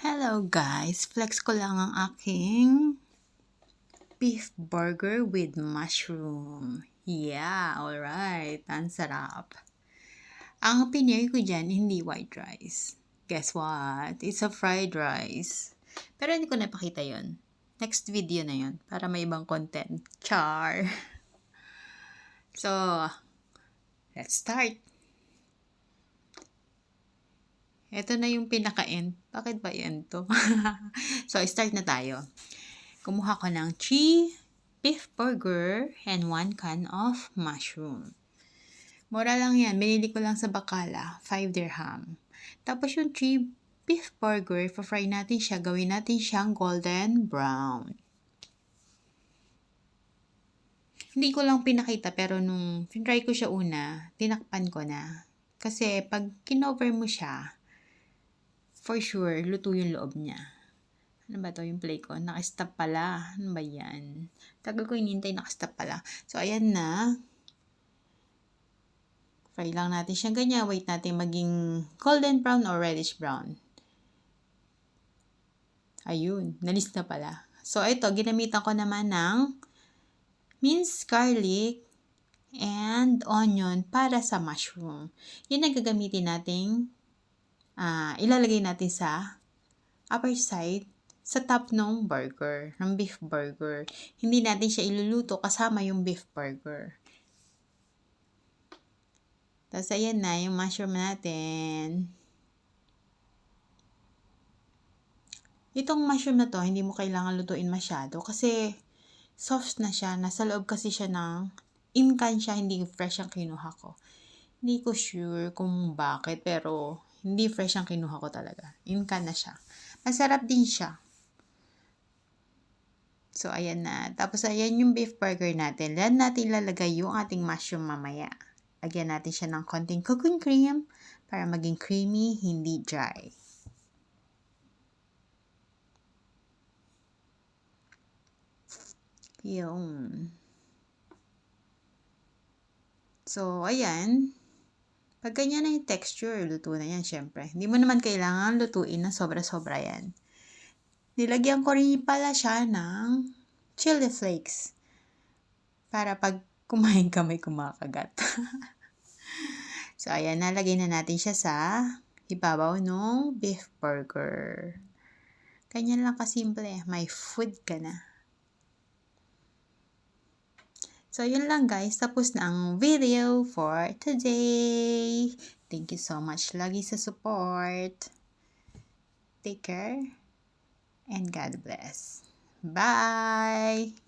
Hello guys! Flex ko lang ang aking beef burger with mushroom. Yeah, alright. Ang sarap. Ang pinili ko dyan, hindi white rice. Guess what? It's a fried rice. Pero hindi ko napakita yon. Next video na yon para may ibang content. Char! So, let's start. Ito na yung pinaka-end. Bakit ba end to? So, start na tayo. Kumuha ko ng 3 beef burger and 1 can of mushroom. Mura lang yan. Binili ko lang sa Bacala. 5 dirham. Tapos yung 3 beef burger, fry natin siya. Gawin natin siyang golden brown. Hindi ko lang pinakita pero nung try ko siya una, tinakpan ko na. Kasi pag kinover mo siya, for sure, luto yung loob niya. Ano ba to yung play ko? Nakastop pala. Ano ba yan? Tagal ko inintay, nakastop pala. So, ayan na. Fry lang natin siya ganyan. Wait natin maging golden brown or reddish brown. Ayun. Nalis na pala. So, ito. Ginamitan ko naman ng minced garlic and onion para sa mushroom. Yun ang gagamitin natin. Ilalagay natin sa upper side sa top ng burger, ng beef burger. Hindi natin siya iluluto kasama yung beef burger. Tapos, ayan na yung mushroom natin. Itong mushroom na to, hindi mo kailangan lutuin masyado kasi soft na siya. Nasa loob kasi siya ng incan siya, hindi fresh ang kinuha ko. Hindi ko sure kung bakit, pero hindi fresh ang kinuha ko talaga. Incan na siya. Masarap din siya. So, ayan na. Tapos, ayan yung beef burger natin. Diyan natin ilalagay yung ating mushroom mamaya. Lagyan natin siya ng konting cooking cream para maging creamy, hindi dry. Yung. So, ayan. Pag ganyan na yung texture, luto na yan, syempre. Hindi mo naman kailangan lutuin na sobra-sobra yan. Nilagyan ko rin pala siya ng chili flakes. Para pag kumain ka may kumakagat. So, ayan. Nalagay na natin siya sa ibabaw ng beef burger. Ganyan lang kasimple. May food ka na. So, yun lang guys. Tapos na ang video for today. Thank you so much lagi sa support. Take care. And God bless. Bye!